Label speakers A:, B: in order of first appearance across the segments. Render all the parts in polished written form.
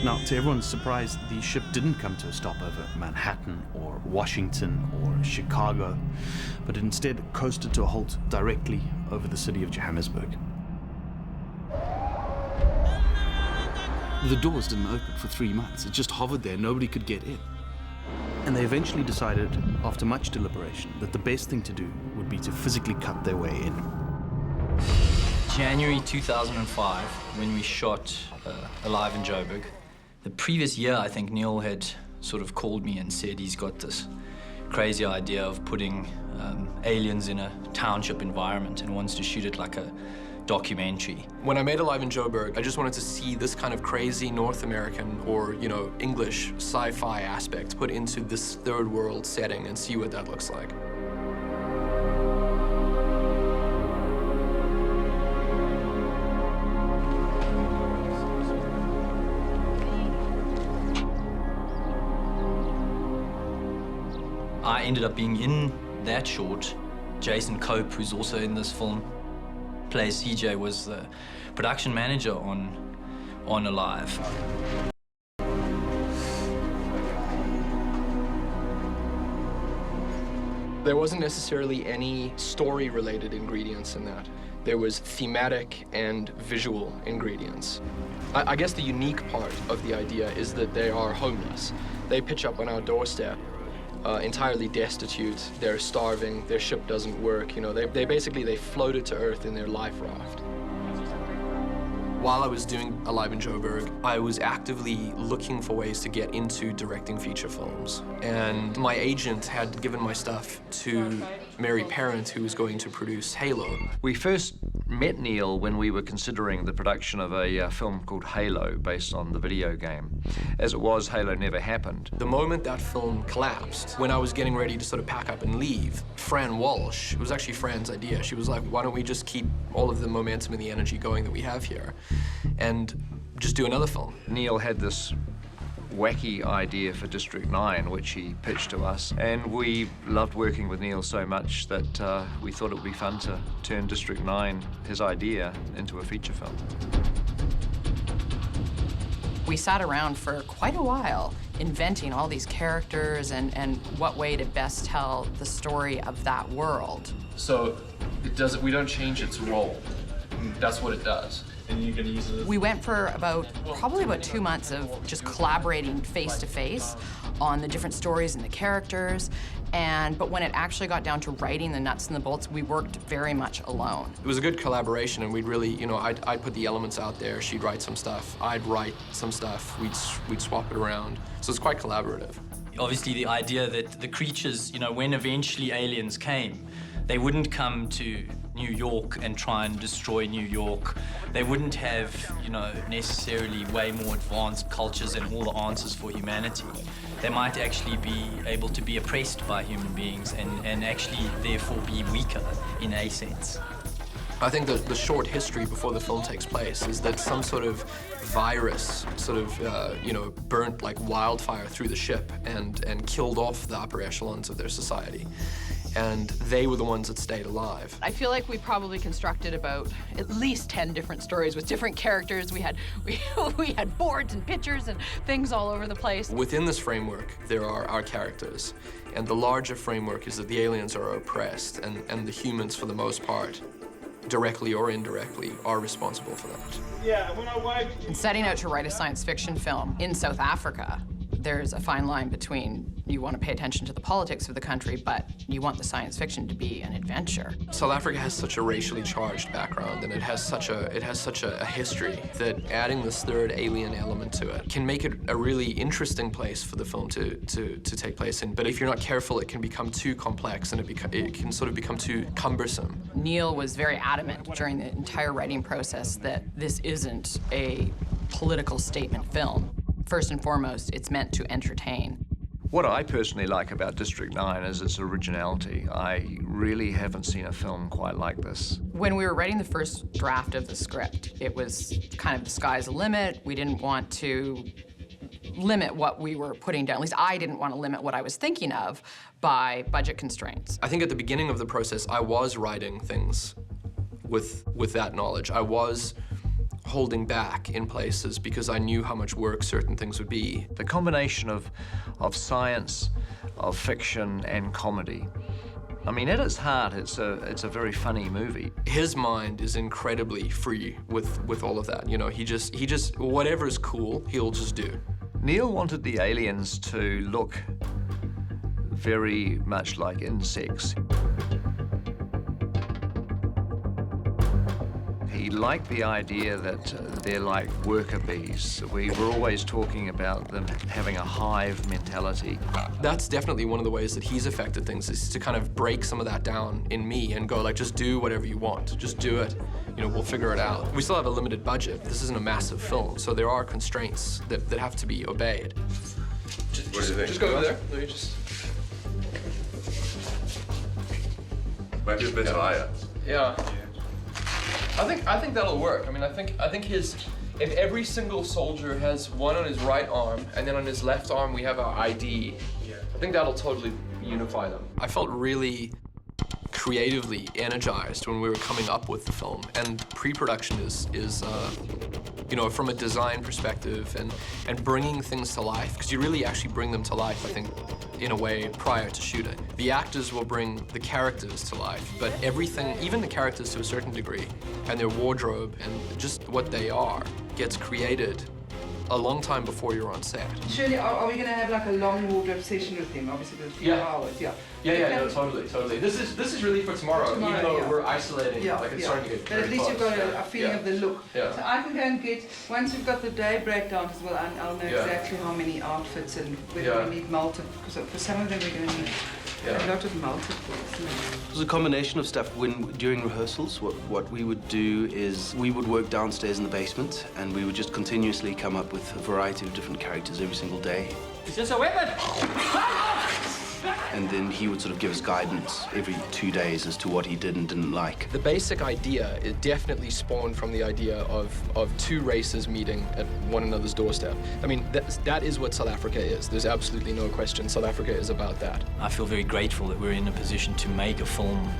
A: Now, to everyone's surprise, the ship didn't come to a stop over Manhattan or Washington or Chicago, but it instead coasted to a halt directly over the city of Johannesburg. The doors didn't open for 3 months. It just hovered there. Nobody could get in. And they eventually decided, after much deliberation, that the best thing to do would be to physically cut their way in.
B: January 2005, when we shot Alive in Joburg. The previous year, I think Neill had sort of called me and said he's got this crazy idea of putting aliens in a township environment and wants to shoot it like a documentary.
C: When I made Alive in Joburg, I just wanted to see this kind of crazy North American or, you know, English sci-fi aspect put into this third world setting and see what that looks like.
B: I ended up being in that short. Jason Cope, who's also in this film, plays CJ, was the production manager on Alive.
C: There wasn't necessarily any story-related ingredients in that. There was thematic and visual ingredients. I guess the unique part of the idea is that they are homeless. They pitch up on our doorstep. Entirely destitute, they're starving, their ship doesn't work, you know, they basically floated to Earth in their life raft. While I was doing Alive in Joburg, I was actively looking for ways to get into directing feature films. And my agent had given my stuff to Mary Parent, who was going to produce Halo.
D: We first met Neill when we were considering the production of a film called Halo, based on the video game. As it was, Halo never happened.
C: The moment that film collapsed, when I was getting ready to sort of pack up and leave, Fran Walsh, it was actually Fran's idea, she was like, why don't we just keep all of the momentum and the energy going that we have here and just do another film?
D: Neill had this wacky idea for District 9, which he pitched to us, and we loved working with Neill so much that we thought it would be fun to turn District 9, his idea, into a feature film.
E: We sat around for quite a while inventing all these characters and what way to best tell the story of that world.
C: So we don't change its role. That's what it does. And you're gonna use it.
E: We went for probably about 2 months of just collaborating face to face on the different stories and the characters. But when it actually got down to writing the nuts and the bolts, we worked very much alone.
C: It was a good collaboration, and we'd really, you know, I'd put the elements out there, she'd write some stuff, I'd write some stuff, we'd swap it around. So it's quite collaborative.
B: Obviously, the idea that the creatures, you know, when eventually aliens came, they wouldn't come to New York and try and destroy New York. They wouldn't have, you know, necessarily way more advanced cultures and all the answers for humanity. They might actually be able to be oppressed by human beings and actually therefore be weaker in a sense.
C: I think that the short history before the film takes place is that some sort of virus sort of, you know, burnt like wildfire through the ship and killed off the upper echelons of their society. And they were the ones that stayed alive.
E: I feel like we probably constructed about at least 10 different stories with different characters. We had boards and pictures and things all over the place.
C: Within this framework, there are our characters. And the larger framework is that the aliens are oppressed and the humans, for the most part, directly or indirectly, are responsible for that.
E: In setting out to write a science fiction film in South Africa, there's a fine line between you want to pay attention to the politics of the country, but you want the science fiction to be an adventure.
C: South Africa has such a racially charged background, and it has such a history that adding this third alien element to it can make it a really interesting place for the film to take place in. But if you're not careful, it can become too complex, and it can sort of become too cumbersome.
E: Neill was very adamant during the entire writing process that this isn't a political statement film. First and foremost, it's meant to entertain.
D: What I personally like about District 9 is its originality. I really haven't seen a film quite like this.
E: When we were writing the first draft of the script, it was kind of the sky's the limit. We didn't want to limit what we were putting down. At least I didn't want to limit what I was thinking of by budget constraints.
C: I think at the beginning of the process, I was writing things with that knowledge. I was holding back in places because I knew how much work certain things would be.
D: The combination of science, of fiction, and comedy. I mean, at its heart, it's a very funny movie.
C: His mind is incredibly free with all of that. You know, he just whatever's cool, he'll just do.
D: Neill wanted the aliens to look very much like insects. He liked the idea that they're like worker bees. We were always talking about them having a hive mentality.
C: That's definitely one of the ways that he's affected things, is to kind of break some of that down in me and go like, just do whatever you want, just do it. You know, we'll figure it out. We still have a limited budget. This isn't a massive film, so there are constraints that have to be obeyed. Just go over there. No, you just...
F: Maybe a bit higher.
C: Yeah. I think that'll work. I mean, I think if every single soldier has one on his right arm and then on his left arm we have our ID, I think that'll totally unify them. I felt really creatively energized when we were coming up with the film, and pre-production is you know, from a design perspective and bringing things to life, because you really actually bring them to life, I think, in a way, prior to shooting. The actors will bring the characters to life, but everything, even the characters to a certain degree, and their wardrobe and just what they are, gets created a long time before you're on set.
G: Surely, are we going to have like a long wardrobe session with him? Obviously, with a few hours, yeah.
C: Yeah, no, totally. This is really for tomorrow even though we're isolating, like it's starting to get
G: but
C: very
G: at least
C: close.
G: you've got a feeling of the look.
C: Yeah.
G: So I can go and get, once we've got the day breakdown as well, I'll know exactly how many outfits and whether we need multiple, because for some of them we're going to need a lot of multiples.
A: It was a combination of stuff. During rehearsals, what we would do is we would work downstairs in the basement, and we would just continuously come up with a variety of different characters every single day.
B: Is this a weapon?
A: And then he would sort of give us guidance every 2 days as to what he did and didn't like.
C: The basic idea, it definitely spawned from the idea of two races meeting at one another's doorstep. I mean, that is what South Africa is. There's absolutely no question South Africa is about that.
B: I feel very grateful that we're in a position to make a film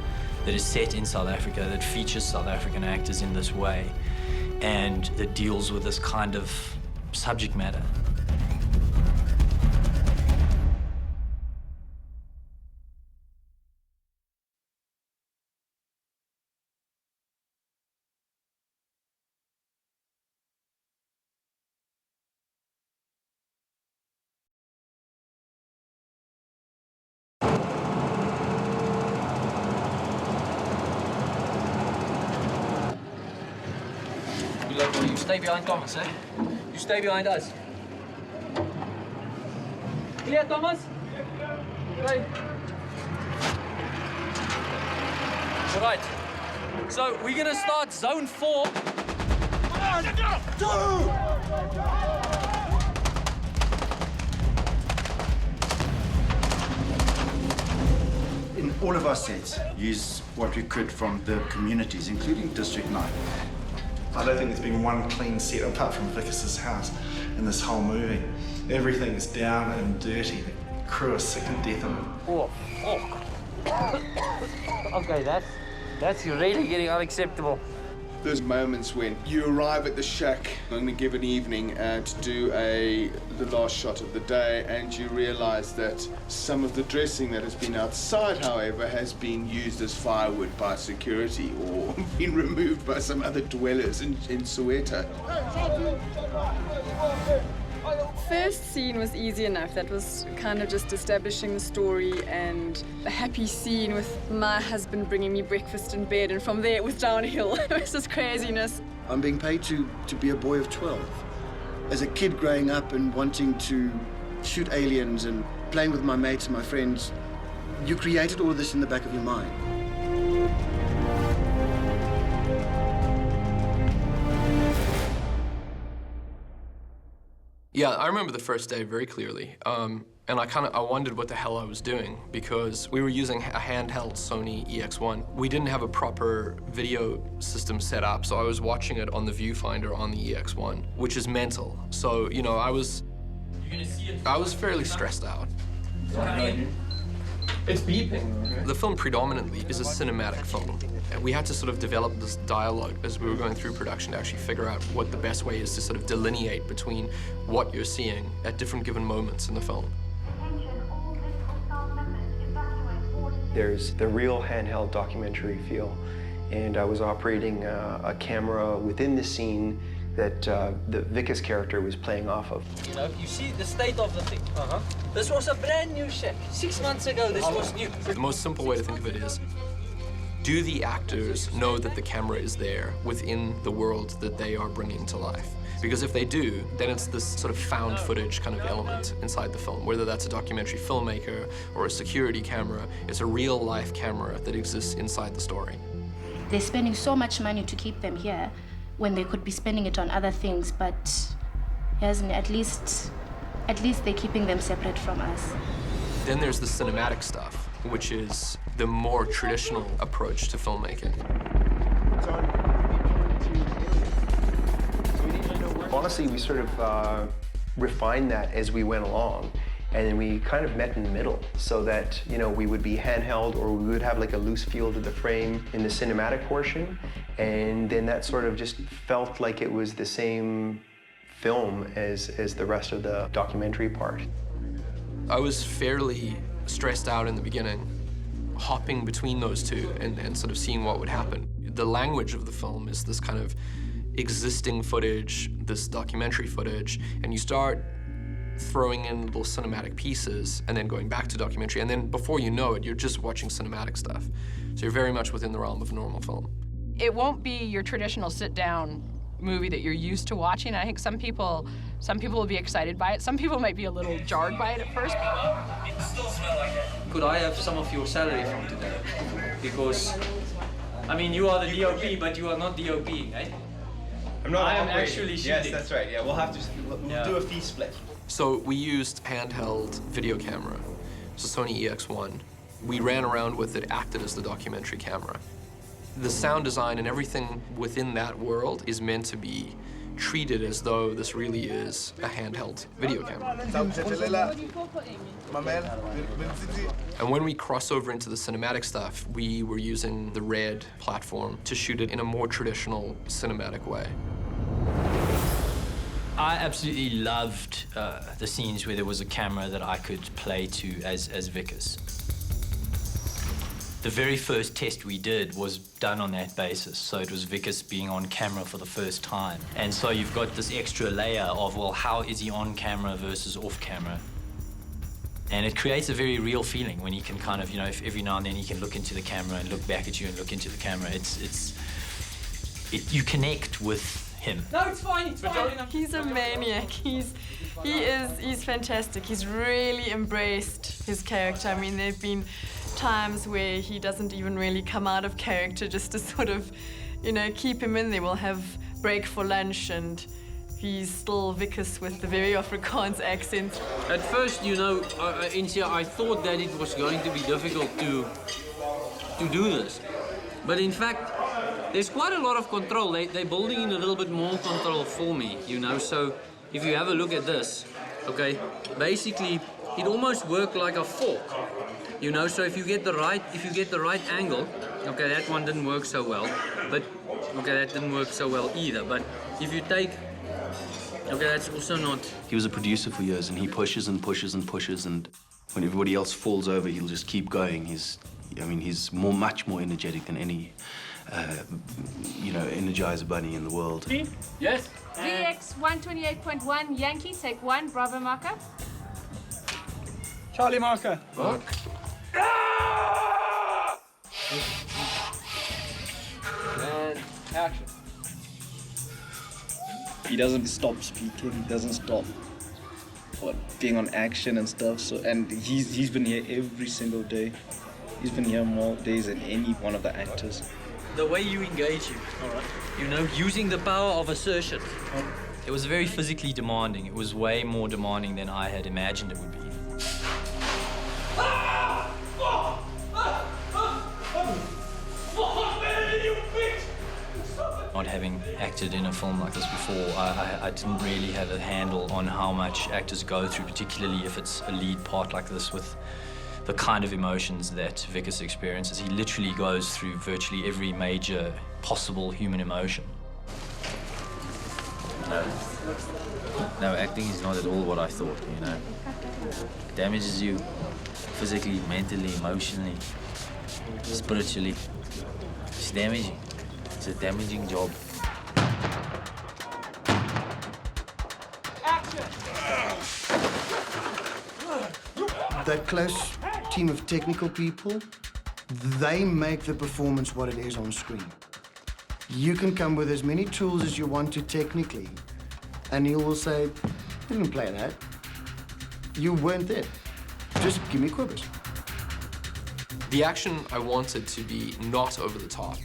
B: that is set in South Africa, that features South African actors in this way, and that deals with this kind of subject matter. You stay behind Thomas, eh? You stay behind us. Clear, Thomas? Right. All right. So we're gonna start zone 4.
H: In all of our sets, use what we could from the communities, including District 9.
I: I don't think there's been one clean set apart from Vicus's house in this whole movie. Everything is down and dirty. The crew are sick to death of it.
J: Okay, that's really getting unacceptable.
F: There's moments when you arrive at the shack, I'm going to give an evening to do the last shot of the day, and you realize that some of the dressing that has been outside, however, has been used as firewood by security or been removed by some other dwellers in Soweto.
K: First scene was easy enough. That was kind of just establishing the story, and a happy scene with my husband bringing me breakfast in bed, and from there it was downhill. It was just craziness.
L: I'm being paid to be a boy of 12. As a kid growing up and wanting to shoot aliens and playing with my mates and my friends, you created all of this in the back of your mind.
C: Yeah, I remember the first day very clearly, and I wondered what the hell I was doing, because we were using a handheld Sony EX1. We didn't have a proper video system set up, so I was watching it on the viewfinder on the EX1, which is mental. So, you know, I was fairly stressed out. It's beeping. Right?
M: The film predominantly is a cinematic film. And we had to sort of develop this dialogue as we were going through production to actually figure out what the best way is to sort of delineate between what you're seeing at different given moments in the film.
N: There's the real handheld documentary feel, and I was operating a camera within the scene that the Vickers character was playing off of.
J: You know, you see the state of the thing. This was a brand new shack. 6 months ago, this was new.
M: The most simple way to think of it is, do the actors know that the camera is there within the world that they are bringing to life? Because if they do, then it's this sort of found footage kind of element inside the film. Whether that's a documentary filmmaker or a security camera, it's a real life camera that exists inside the story.
O: They're spending so much money to keep them here when they could be spending it on other things, but at least they're keeping them separate from us.
M: Then there's the cinematic stuff, which is the more traditional approach to filmmaking.
N: Honestly, we sort of refined that as we went along, and then we kind of met in the middle so that, you know, we would be handheld or we would have like a loose feel to the frame in the cinematic portion, and then that sort of just felt like it was the same film as the rest of the documentary part.
M: I was fairly stressed out in the beginning, hopping between those two and sort of seeing what would happen. The language of the film is this kind of existing footage, this documentary footage, and you start throwing in little cinematic pieces and then going back to documentary, and then before you know it, you're just watching cinematic stuff. So you're very much within the realm of normal film.
E: It won't be your traditional sit-down movie that you're used to watching. I think some people will be excited by it. Some people might be a little jarred by it at first.
J: Could I have some of your salary from today? Because, I mean, you are the DOP, but you are not DOPing, eh?
P: I'm not.
J: I am actually shooting.
P: Yes, that's right. Yeah, we'll do a fee split.
M: So we used handheld video camera, so Sony EX1. We ran around with it, acted as the documentary camera. The sound design and everything within that world is meant to be treated as though this really is a handheld video camera. And when we cross over into the cinematic stuff, we were using the Red platform to shoot it in a more traditional cinematic way.
B: I absolutely loved the scenes where there was a camera that I could play to as Vickers. The very first test we did was done on that basis. So it was Vickers being on camera for the first time. And so you've got this extra layer of, well, how is he on camera versus off camera? And it creates a very real feeling when he can kind of, you know, if every now and then he can look into the camera and look back at you and look into the camera. You connect with him.
K: No, it's fine, it's fine. He's a maniac. He's fantastic. He's really embraced his character. I mean, there've been times where he doesn't even really come out of character just to sort of, you know, keep him in there. We'll have break for lunch and he's still Vickers with the very Afrikaans accent.
J: At first, you know, Insia, I thought that it was going to be difficult to do this. But in fact, there's quite a lot of control. They're building in a little bit more control for me, you know. So if you have a look at this, okay, basically it almost worked like a fork, you know. So if you get the right angle, okay, that one didn't work so well, but okay, that didn't work so well either. But if you take, okay, that's also not.
A: He was a producer for years, and he pushes and pushes and pushes, and when everybody else falls over, he'll just keep going. He's much more energetic than any Energizer Bunny in the world.
J: Yes.
Q: VX 128.1 Yankee, take 1, Bravo marker.
P: Charlie marker.
M: Mark.
P: And action. He doesn't stop speaking. He doesn't stop being on action and stuff. So, and he's been here every single day. He's been here more days than any one of the actors.
J: The way you engage him, you know, using the power of assertion.
B: It was very physically demanding. It was way more demanding than I had imagined it would be. Not having acted in a film like this before, I didn't really have a handle on how much actors go through, particularly if it's a lead part like this with the kind of emotions that Vickers experiences. He literally goes through virtually every major possible human emotion.
R: No, acting is not at all what I thought, you know. It damages you physically, mentally, emotionally, spiritually. It's damaging. It's a damaging job.
L: That close team of technical people, they make the performance what it is on screen. You can come with as many tools as you want to technically, and Neill will say, "You didn't play that. You weren't there. Just give me quibbles."
M: The action I wanted to be not over the top.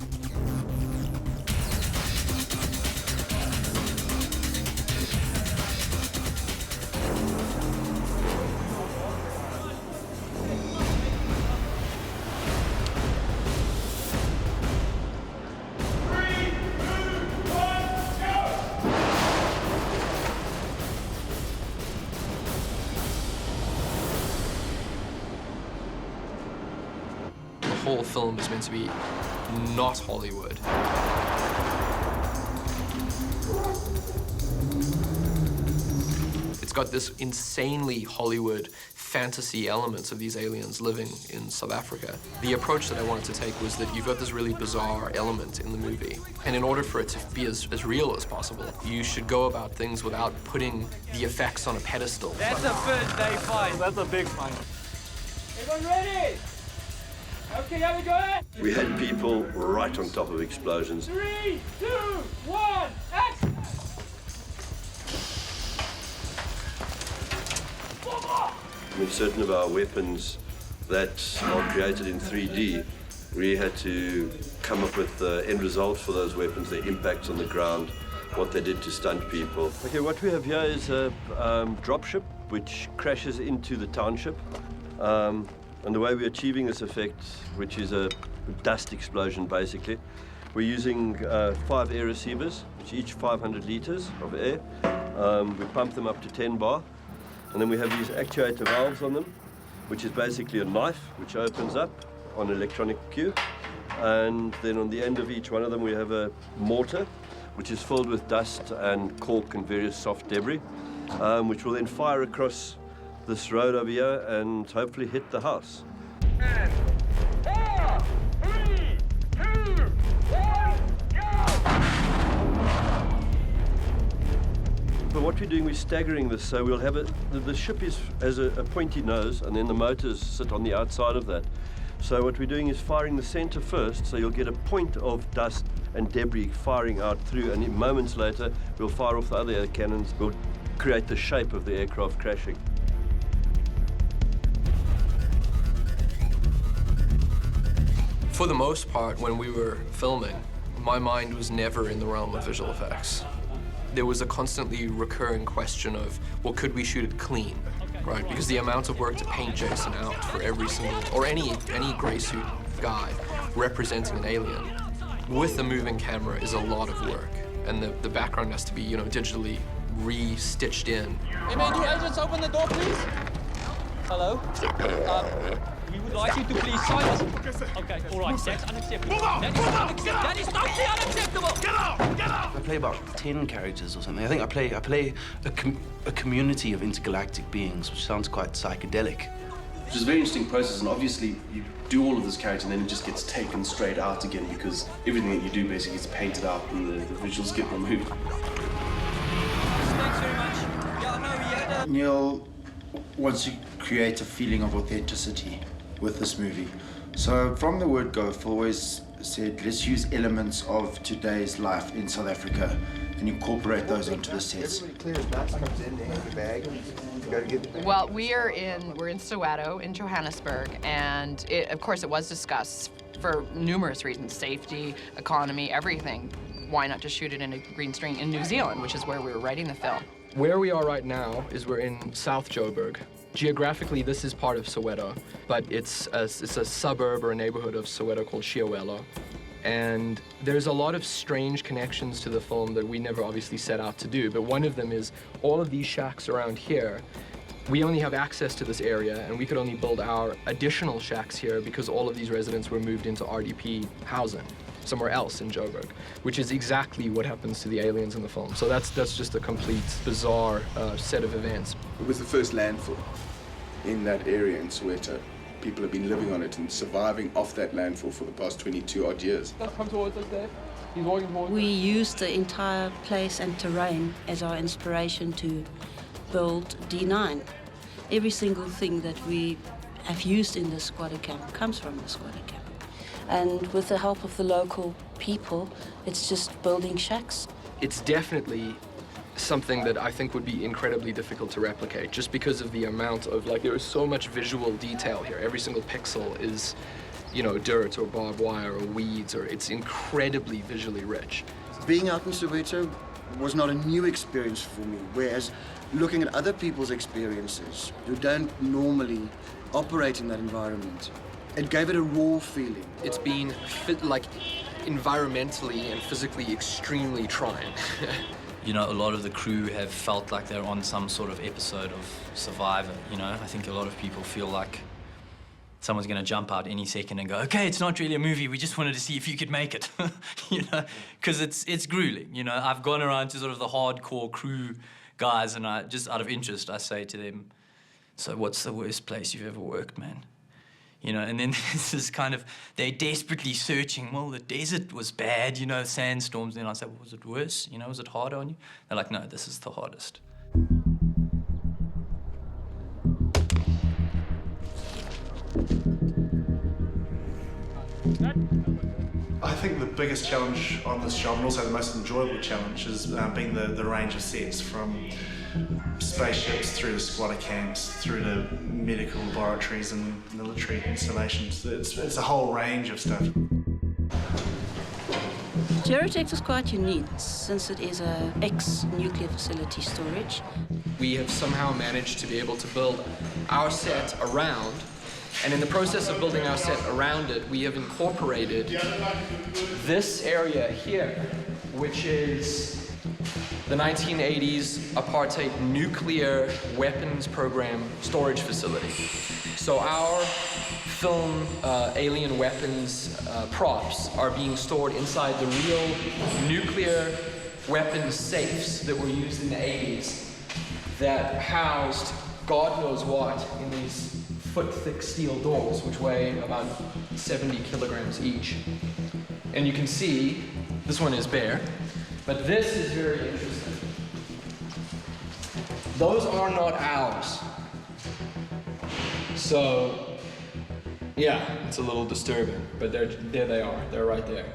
M: The whole film is meant to be not Hollywood. It's got this insanely Hollywood fantasy elements of these aliens living in South Africa. The approach that I wanted to take was that you've got this really bizarre element in the movie, and in order for it to be as real as possible, you should go about things without putting the effects on a pedestal.
S: That's a first day fight. That's a big fight. Everyone ready? Okay, here we go.
T: We had people right on top of explosions.
S: 3, 2, 1, action!
T: I mean, certain of our weapons that are created in 3D, we had to come up with the end result for those weapons, their impacts on the ground, what they did to stunt people. Okay, what we have here is a dropship which crashes into the township. And the way we're achieving this effect, which is a dust explosion basically, we're using 5 air receivers, which each 500 liters of air. We pump them up to 10 bar, and then we have these actuator valves on them, which is basically a knife which opens up on electronic cue. And then on the end of each one of them we have a mortar, which is filled with dust and cork and various soft debris, which will then fire across this road over here and hopefully hit the house.
S: 4, 3, 2, 1, go!
T: But what we're doing, we're staggering this, so we'll have the ship has a pointy nose, and then the motors sit on the outside of that. So what we're doing is firing the center first, so you'll get a point of dust and debris firing out through, and moments later we'll fire off the other air cannons. We'll create the shape of the aircraft crashing.
M: For the most part, when we were filming, my mind was never in the realm of visual effects. There was a constantly recurring question of, well, could we shoot it clean, right? Because the amount of work to paint Jason out for every single, or any gray suit guy representing an alien with a moving camera is a lot of work. And the background has to be, you know, digitally re-stitched in.
S: Hey, may new agents open the door, please? Hello? We would like you to please sign us. Okay, all right, that's unacceptable. That is totally unacceptable. Get out! Get out!
A: I play about 10 characters or something. I think I play a community of intergalactic beings, which sounds quite psychedelic. Which is a very interesting process, and obviously you do all of this character and then it just gets taken straight out again because everything that you do basically gets painted out and the visuals get removed.
S: Thanks very much. Yeah, no, we had
L: Neill wants to create a feeling of authenticity with this movie. So from the word go, I've always said, let's use elements of today's life in South Africa and incorporate those onto the sets.
E: Well, we're in Soweto, in Johannesburg, and of course it was discussed for numerous reasons, safety, economy, everything. Why not just shoot it in a green screen in New Zealand, which is where we were writing the film.
M: Where we are right now is we're in South Joburg. Geographically, this is part of Soweto, but it's a suburb or a neighborhood of Soweto called Chiawelo. And there's a lot of strange connections to the film that we never obviously set out to do, but one of them is all of these shacks around here
C: We only have access to this area, and we could only build our additional shacks here because all of these residents were moved into RDP housing somewhere else in Joburg, which is exactly what happens to the aliens in the film. So that's just a complete bizarre set of events.
F: It was the first landfill in that area in Soweto. People have been living on it and surviving off that landfill for the past 22 odd years.
C: Come towards us there. He's walking towards us.
U: We used the entire place and terrain as our inspiration to build D9. Every single thing that we have used in the squatter camp comes from the squatter camp. And with the help of the local people, it's just building shacks.
C: It's definitely something that I think would be incredibly difficult to replicate, just because of the amount of, like, there is so much visual detail here. Every single pixel is, you know, dirt or barbed wire or weeds, or it's incredibly visually rich.
L: Being out in Soweto was not a new experience for me, whereas looking at other people's experiences who don't normally operate in that environment, it gave it a raw feeling.
C: It's been, environmentally and physically extremely trying.
B: You know, a lot of the crew have felt like they're on some sort of episode of Survivor, you know? I think a lot of people feel like someone's gonna jump out any second and go, okay, it's not really a movie, we just wanted to see if you could make it, you know? Because it's grueling, you know? I've gone around to sort of the hardcore crew guys, and I, just out of interest, I say to them, so what's the worst place you've ever worked, man? You know, and then this is kind of, they're desperately searching, well, the desert was bad, you know, sandstorms. And I said, well, was it worse? You know, was it harder on you? They're like, no, this is the hardest.
I: I think the biggest challenge on this job, and also the most enjoyable challenge, has been the range of sets, from spaceships through to squatter camps, through to medical laboratories and military installations. It's a whole range of stuff.
U: Gerotex is quite unique since it is a ex-nuclear facility storage.
C: We have somehow managed to be able to build our set around, and in the process of building our set around it, we have incorporated this area here, which is the 1980s apartheid nuclear weapons program storage facility. So our film alien weapons props are being stored inside the real nuclear weapons safes that were used in the 80s that housed God knows what in these foot-thick steel doors, which weigh about 70 kilograms each. And you can see, this one is bare, but this is very interesting. Those are not ours. So, yeah, it's a little disturbing, but there they are. They're right there.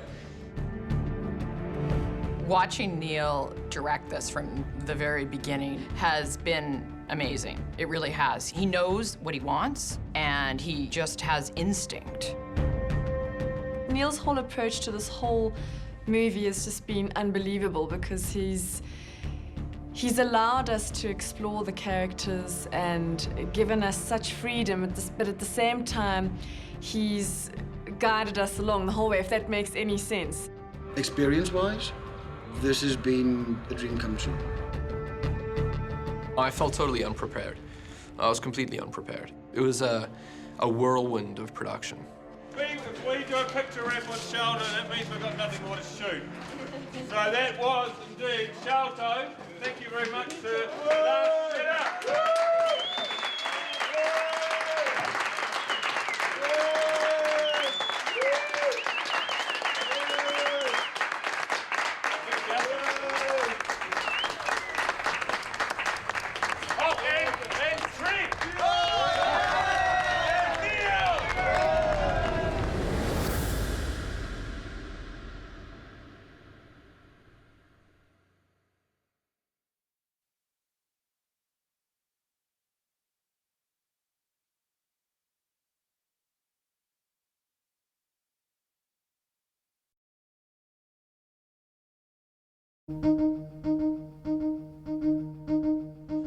E: Watching Neill direct this from the very beginning has been amazing. It really has. He knows what he wants, and he just has instinct.
K: Neill's whole approach to this whole movie has just been unbelievable, because he's allowed us to explore the characters and given us such freedom, but at the same time, he's guided us along the whole way, if that makes any sense.
L: Experience-wise, this has been a dream come true.
M: I felt totally unprepared. I was completely unprepared. It was a whirlwind of production.
V: If we do a picture wrap with Shelto, that means we've got nothing more to shoot. So that was indeed Shelto. Thank you very much, sir.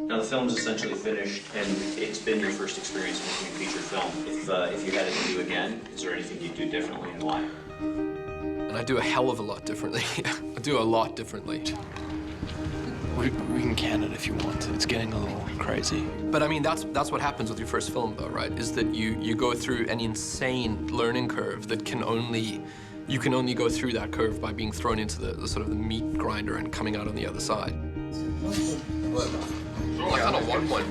W: Now the film's essentially finished, and it's been your first experience making a feature film. If you had it to do again, is there anything you'd do differently, and why?
M: And I do a hell of a lot differently. I do a lot differently.
C: We can can it if you want. It's getting a little crazy.
M: But I mean, that's what happens with your first film, though, right? Is that you go through an insane learning curve that you can only go through that curve by being thrown into the sort of the meat grinder and coming out on the other side. I kind of want one.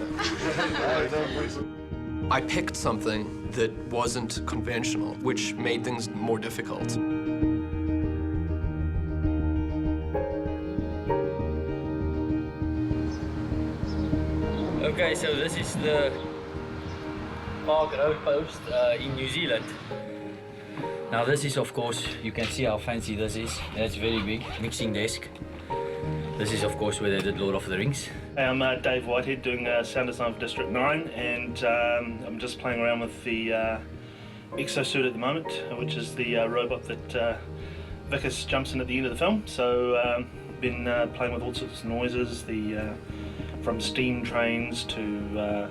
M: I picked something that wasn't conventional, which made things more difficult.
J: Okay, so this is the Park Road post in New Zealand. Now this is, of course, you can see how fancy this is. That's very big, mixing desk. This is, of course, where they did Lord of the Rings.
I: I'm Dave Whitehead doing sound design for District 9, and I'm just playing around with the exosuit at the moment, which is the robot that Vickers jumps in at the end of the film. So been playing with all sorts of noises, from steam trains to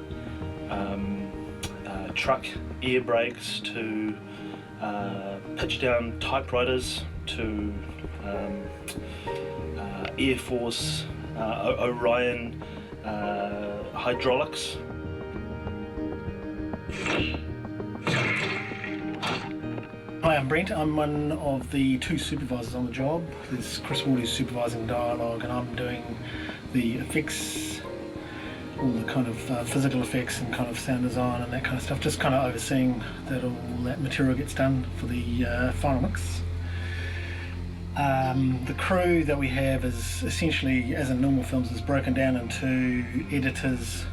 I: truck air brakes to pitch down typewriters to Air Force, Orion, hydraulics.
D: Hi, I'm Brent. I'm one of the 2 supervisors on the job. There's Chris Ward who's supervising dialogue, and I'm doing the effects, all the kind of physical effects and kind of sound design and that kind of stuff, just kind of overseeing that all that material gets done for the final mix. The crew that we have is essentially, as in normal films, is broken down into editors,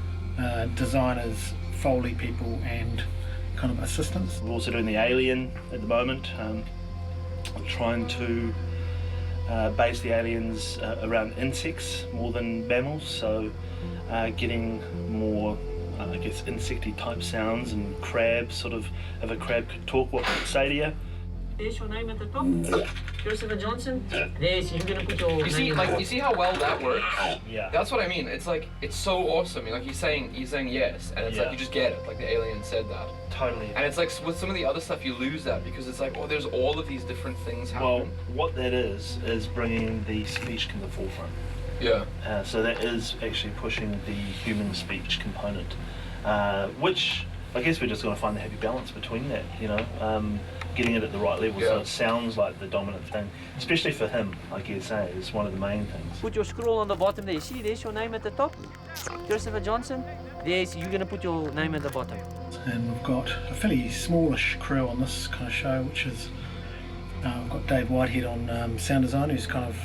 D: designers, Foley people, and kind of assistants.
I: We're also doing the Alien at the moment, trying to base the aliens around insects more than mammals, so getting more, I guess, insecty type sounds and crabs, sort of, if a crab could talk, what would it say to you?
J: There's your name at the top. Christopher Johnson. There's, you're gonna put your
M: You see how well that works?
I: Yeah.
M: That's what I mean. It's like, it's so awesome. Like he's saying yes, and it's like you just get it. Like the alien said that.
I: Totally.
M: And it's like with some of the other stuff you lose that because it's like, oh, there's all of these different things happening.
I: Well, what that is bringing the speech to the forefront.
M: Yeah.
I: So that is actually pushing the human speech component, which I guess we're just going to find the happy balance between that, you know, getting it at the right level so it sounds like the dominant thing, especially for him, I guess, is one of the main things.
J: Put your scroll on the bottom there. You see, there's your name at the top. Christopher Johnson. There's, you're gonna put your name at the bottom.
D: And we've got a fairly smallish crew on this kind of show, which is, we've got Dave Whitehead on sound design, who's kind of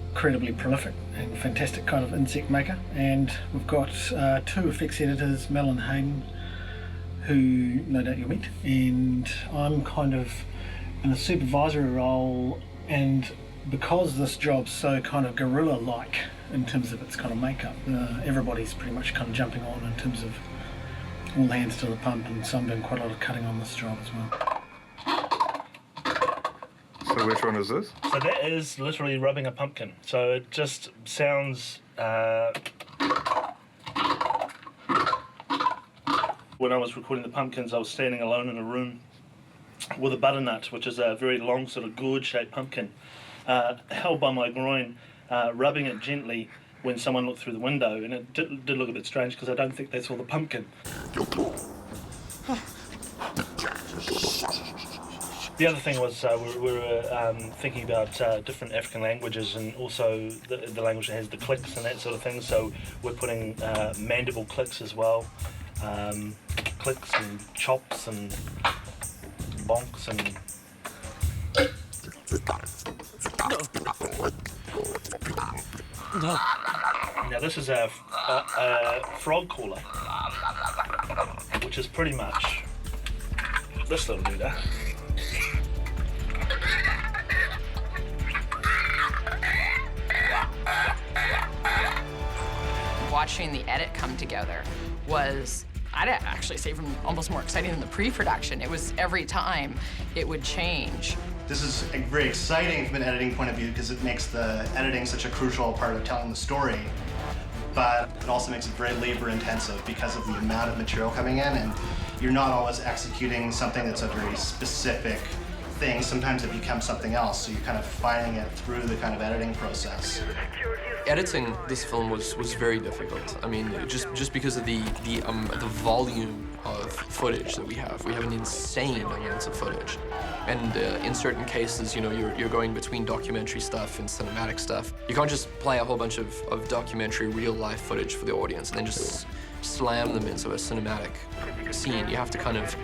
D: incredibly prolific and fantastic kind of insect maker. And we've got 2 effects editors, Mel and Hayden, who no doubt you'll meet. And I'm kind of in a supervisory role, and because this job's so kind of guerrilla-like in terms of its kind of makeup, everybody's pretty much kind of jumping on in terms of all hands to the pump, and so I'm doing quite a lot of cutting on this job as well.
G: So which one is this?
I: So that is literally rubbing a pumpkin. So it just sounds... When I was recording the pumpkins, I was standing alone in a room with a butternut, which is a very long sort of gourd-shaped pumpkin, held by my groin, rubbing it gently when someone looked through the window, and it did look a bit strange because I don't think they saw the pumpkin. The other thing was we were thinking about different African languages, and also the language that has the clicks and that sort of thing, so we're putting mandible clicks as well. Clicks and chops and bonks and... No. Now this is a frog caller, which is pretty much this little dude.
E: Watching the edit come together was, I'd actually say, even almost more exciting than the pre-production. It was every time it would change.
H: This is very exciting from an editing point of view because it makes the editing such a crucial part of telling the story, but it also makes it very labor intensive because of the amount of material coming in, and you're not always executing something that's a very specific thing, sometimes it becomes something else, so you're kind of finding it through the kind of editing process.
M: Editing this film was very difficult. I mean, just because of the volume of footage that we have. We have an insane amount of footage. And in certain cases, you know, you're going between documentary stuff and cinematic stuff. You can't just play a whole bunch of documentary, real-life footage for the audience and then just slam them into a cinematic scene. You have to kind of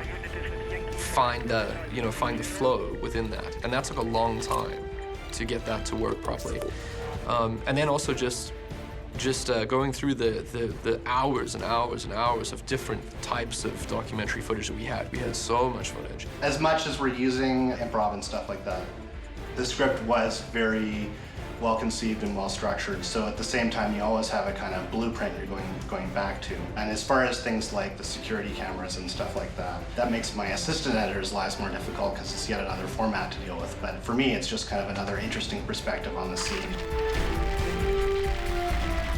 M: find the flow within that. And that took a long time to get that to work properly. And then also just going through the hours and hours and hours of different types of documentary footage that we had. We had so much footage.
H: As much as we're using improv and stuff like that, the script was very well conceived and well structured. So at the same time, you always have a kind of blueprint you're going back to. And as far as things like the security cameras and stuff like that, that makes my assistant editor's lives more difficult because it's yet another format to deal with. But for me, it's just kind of another interesting perspective on the scene.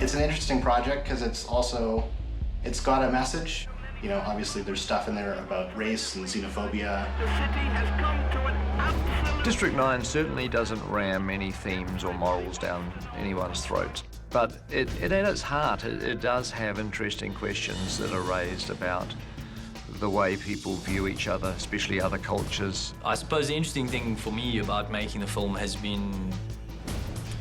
H: It's an interesting project because it's got a message. You know, obviously there's stuff in there about race and xenophobia.
N: District 9 certainly doesn't ram any themes or morals down anyone's throats. But at its heart, it does have interesting questions that are raised about the way people view each other, especially other cultures.
B: I suppose the interesting thing for me about making the film has been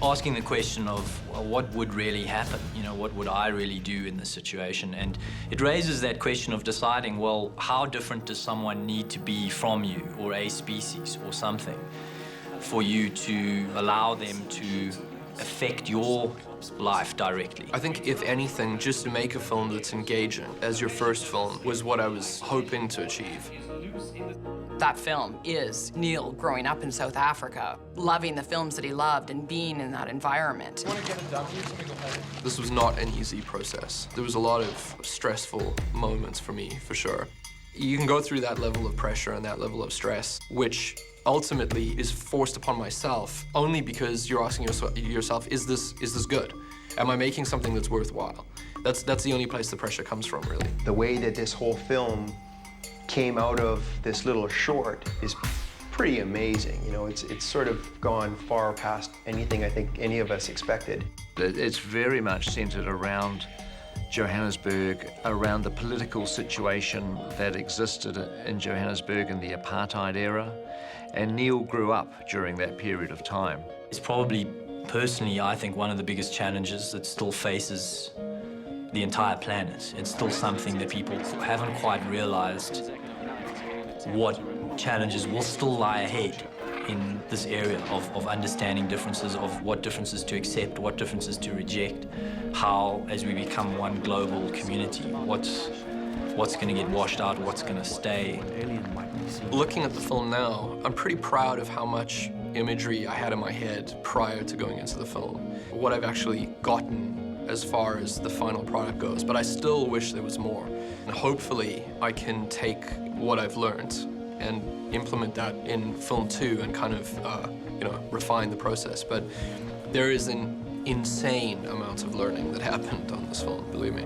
B: asking the question of what would really happen, you know, what would I really do in this situation? And it raises that question of deciding, well, how different does someone need to be from you, or a species or something, for you to allow them to affect your life directly?
M: I think, if anything, just to make a film that's engaging as your first film was what I was hoping to achieve.
E: That film is Neill growing up in South Africa, loving the films that he loved and being in that environment.
M: This was not an easy process. There was a lot of stressful moments for me, for sure. You can go through that level of pressure and that level of stress, which ultimately is forced upon myself only because you're asking yourself, is this good? Am I making something that's worthwhile? That's the only place the pressure comes from, really.
O: The way that this whole film came out of this little short is pretty amazing. You know, it's sort of gone far past anything I think any of us expected.
N: It's very much centered around Johannesburg, around the political situation that existed in Johannesburg in the apartheid era. And Neill grew up during that period of time.
B: It's probably, personally, I think, one of the biggest challenges that still faces the entire planet. It's still something that people haven't quite realized what challenges will still lie ahead in this area of understanding differences, of what differences to accept, what differences to reject, how, as we become one global community, what's going to get washed out, what's going to stay.
M: Looking at the film now, I'm pretty proud of how much imagery I had in my head prior to going into the film, what I've actually gotten as far as the final product goes, but I still wish there was more. And hopefully I can take what I've learned and implement that in film 2 and kind of, refine the process. But there is an insane amount of learning that happened on this film, believe me.